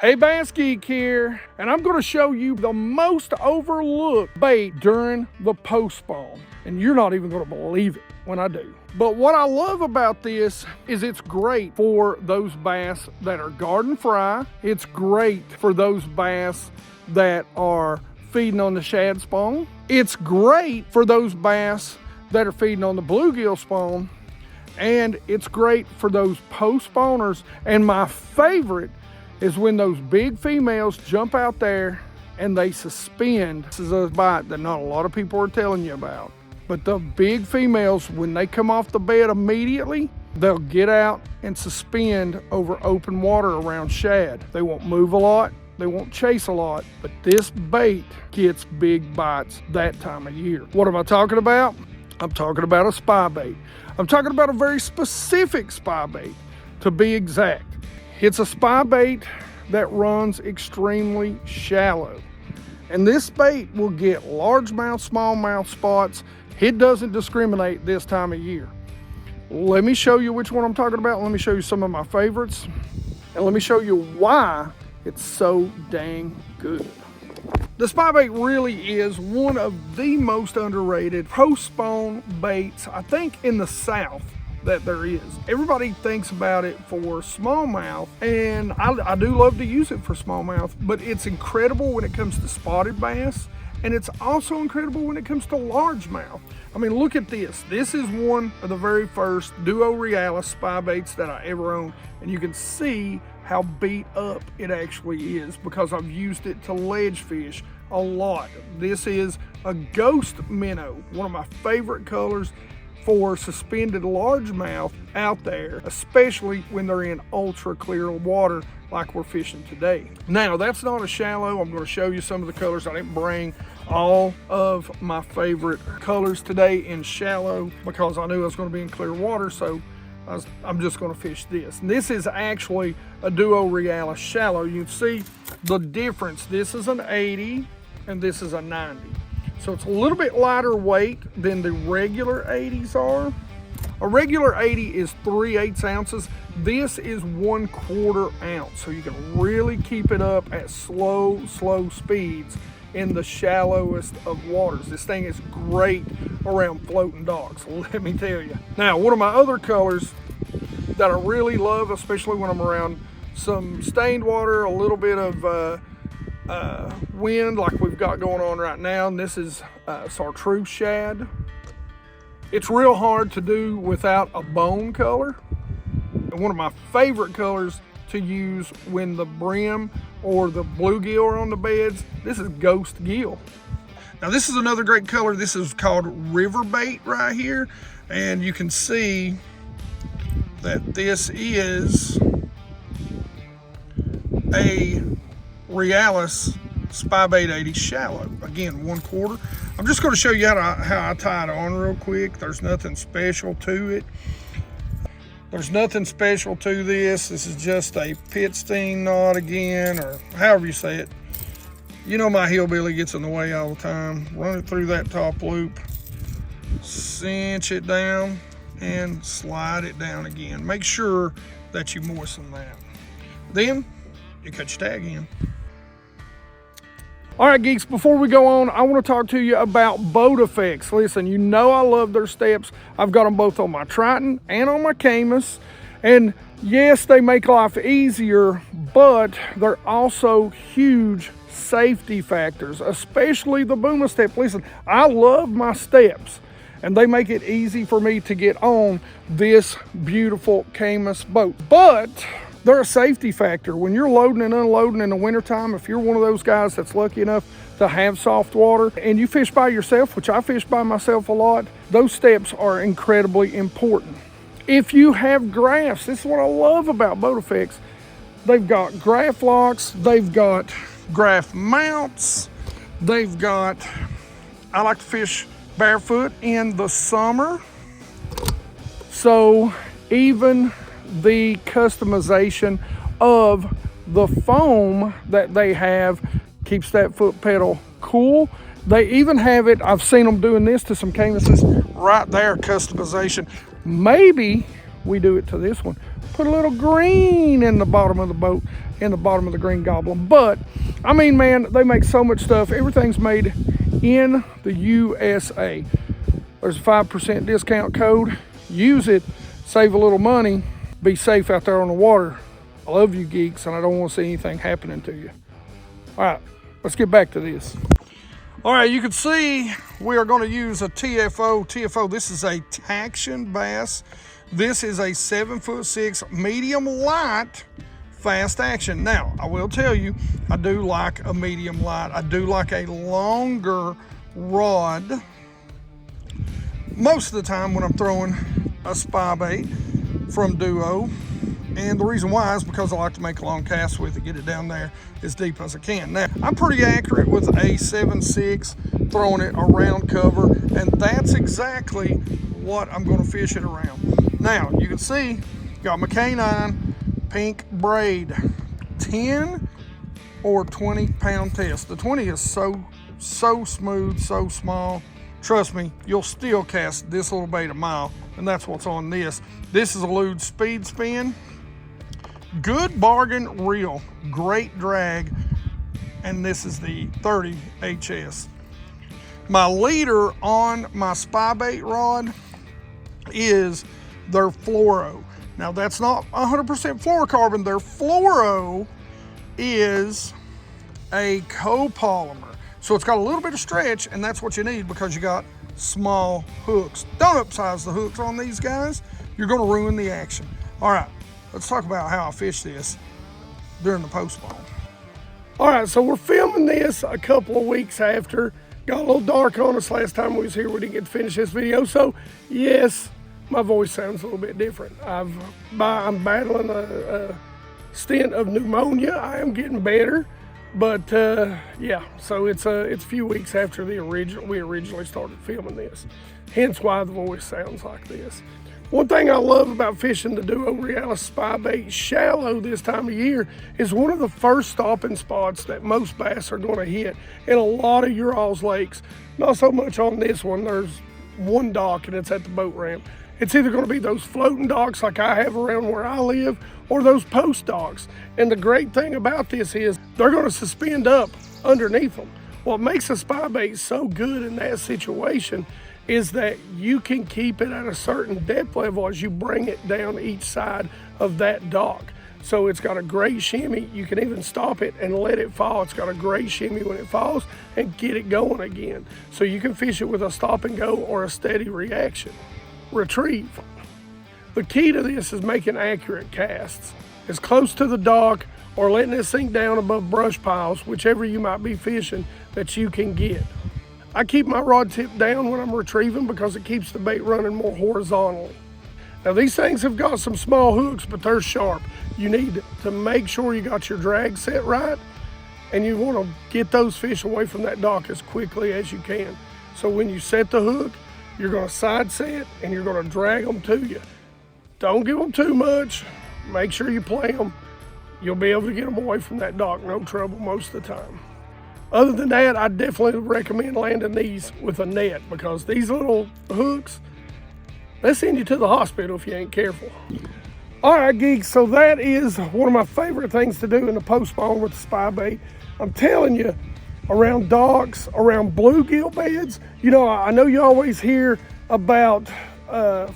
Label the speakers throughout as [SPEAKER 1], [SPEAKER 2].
[SPEAKER 1] Hey, BassGeek here, and I'm going to show you the most overlooked bait during the post-spawn. And you're not even going to believe it when I do. But what I love about this is it's great for those bass that are garden fry. It's great for those bass that are feeding on the shad spawn. It's great for those bass that are feeding on the bluegill spawn. And it's great for those post-spawners. And my favorite is when those big females jump out there and they suspend. This is a bite that not a lot of people are telling you about. But the big females, when they come off the bed immediately, they'll get out and suspend over open water around shad. They won't move a lot, they won't chase a lot, but this bait gets big bites that time of year. What am I talking about? I'm talking about a spybait. I'm talking about a very specific spybait, to be exact. It's a spybait that runs extremely shallow. And this bait will get largemouth, smallmouth spots. It doesn't discriminate this time of year. Let me show you which one I'm talking about. Let me show you some of my favorites. And let me show you why it's so dang good. The spybait really is one of the most underrated post-spawn baits, I think, in the South that there is. Everybody thinks about it for smallmouth, and I do love to use it for smallmouth, but it's incredible when it comes to spotted bass, and it's also incredible when it comes to largemouth. I mean, look at this. This is one of the very first Duo Realis spybaits that I ever owned, and you can see how beat up it actually is because I've used it to ledge fish a lot. This is a ghost minnow, one of my favorite colors for suspended largemouth out there, especially when they're in ultra clear water like we're fishing today. Now, that's not a shallow. I'm going to show you some of the colors. I didn't bring all of my favorite colors today in shallow because I knew I was going to be in clear water, so I'm just going to fish this. And this is actually a Duo Realis shallow. You can see the difference. This is an 80 and this is a 90. So it's a little bit lighter weight than the regular 80s are. A regular 80 is 3/8 ounces. This is 1/4 ounce. So you can really keep it up at slow speeds in the shallowest of waters. This thing is great around floating docks, let me tell you. Now, one of my other colors that I really love, especially when I'm around some stained water, a little bit of wind like we've got going on right now, and this is chartreuse shad. It's real hard to do without a bone color, and one of my favorite colors to use when the bream or the bluegill are on the beds, this is ghost gill. Now, this is another great color. This is called river bait right here, and you can see that this is a Realis Spybait 80 shallow. Again, 1/4. I'm just going to show you how I tie it on real quick. There's nothing special to it. There's nothing special to this. This is just a pit sting knot again, or however you say it. You know my hillbilly gets in the way all the time. Run it through that top loop, cinch it down, and slide it down again. Make sure that you moisten that. Then you cut your tag in. All right, geeks, before we go on, I want to talk to you about boat effects. Listen, you know I love their steps. I've got them both on my Triton and on my Camus. And yes, they make life easier, but they're also huge safety factors, especially the Boomer step. Listen, I love my steps, and they make it easy for me to get on this beautiful Camus boat. But they're a safety factor. When you're loading and unloading in the wintertime, if you're one of those guys that's lucky enough to have soft water and you fish by yourself, which I fish by myself a lot, those steps are incredibly important. If you have graphs, this is what I love about Boat Effects. They've got graph locks, they've got graph mounts, they've got, I like to fish barefoot in the summer. So even the customization of the foam that they have keeps that foot pedal cool. They even have it, I've seen them doing this to some Camuses right there, customization. Maybe we do it to this one. Put a little green in the bottom of the boat. in the bottom of the Green Goblin. But I mean, man, they make so much stuff. Everything's made in the USA. There's a 5% discount code. Use it, save a little money, be safe out there on the water. I love you geeks, and I don't want to see anything happening to you. All right, let's get back to this. All right, you can see we are going to use a TFO. This is a Taction bass. This is a 7'6" medium light fast action. Now, I will tell you, I do like a medium light. I do like a longer rod most of the time when I'm throwing a Spybait from Duo. And the reason why is because I like to make long casts with it, get it down there as deep as I can. Now, I'm pretty accurate with a 7'6", throwing it around cover, and that's exactly what I'm going to fish it around. Now, you can see, got my canine pink braid, 10 or 20 pound test. The 20 is so smooth, so small. Trust me, you'll still cast this little bait a mile, and that's what's on this. This is a Lude Speed Spin. Good bargain reel, great drag, and this is the 30 HS. My leader on my Spybait rod is their fluoro. Now that's not 100% fluorocarbon. Their fluoro is a copolymer. So it's got a little bit of stretch, and that's what you need because you got small hooks. Don't upsize the hooks on these guys. You're gonna ruin the action. All right, let's talk about how I fish this during the post spawn. All right, so we're filming this a couple of weeks after. Got a little dark on us last time we was here. We didn't get to finish this video. So yes, my voice sounds a little bit different. I'm battling a stint of pneumonia. I am getting better. But yeah, so it's a few weeks after we originally started filming this, hence why the voice sounds like this. One thing I love about fishing the Duo Realis Spybait shallow this time of year is one of the first stopping spots that most bass are going to hit in a lot of your all's lakes. Not so much on this one. There's one dock and it's at the boat ramp. It's either going to be those floating docks like I have around where I live, or those post docks. And the great thing about this is they're going to suspend up underneath them. What makes a Spybait so good in that situation is that you can keep it at a certain depth level as you bring it down each side of that dock. So it's got a great shimmy. You can even stop it and let it fall. It's got a great shimmy when it falls and get it going again. So you can fish it with a stop and go or a steady reaction. Retrieve. The key to this is making accurate casts as close to the dock or letting it sink down above brush piles, whichever you might be fishing, that you can get. I keep my rod tip down when I'm retrieving because it keeps the bait running more horizontally. Now these things have got some small hooks, but they're sharp. You need to make sure you got your drag set right, and you want to get those fish away from that dock as quickly as you can. So when you set the hook, you're going to side set and you're going to drag them to you. Don't give them too much. Make sure you play them. You'll be able to get them away from that dock, no trouble most of the time. Other than that, I definitely recommend landing these with a net because these little hooks, they send you to the hospital if you ain't careful. All right, geeks, so that is one of my favorite things to do in the post spawn with the Spybait. I'm telling you, around docks, around bluegill beds. You know, I know you always hear about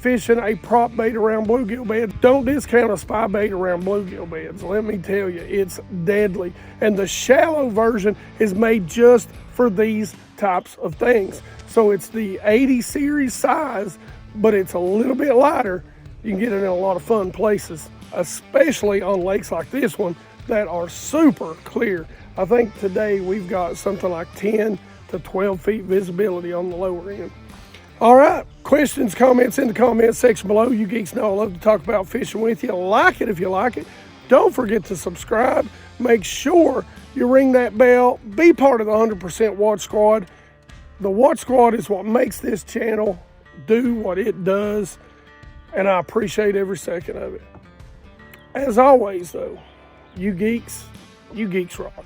[SPEAKER 1] fishing a prop bait around bluegill beds. Don't discount a Spybait around bluegill beds. Let me tell you, it's deadly. And the shallow version is made just for these types of things. So it's the 80 series size, but it's a little bit lighter. You can get it in a lot of fun places, especially on lakes like this one that are super clear. I think today we've got something like 10 to 12 feet visibility on the lower end. All right, questions, comments in the comments section below. You geeks know I love to talk about fishing with you. Like it if you like it. Don't forget to subscribe. Make sure you ring that bell. Be part of the 100% Watch Squad. The Watch Squad is what makes this channel do what it does, and I appreciate every second of it. As always, though, you geeks rock.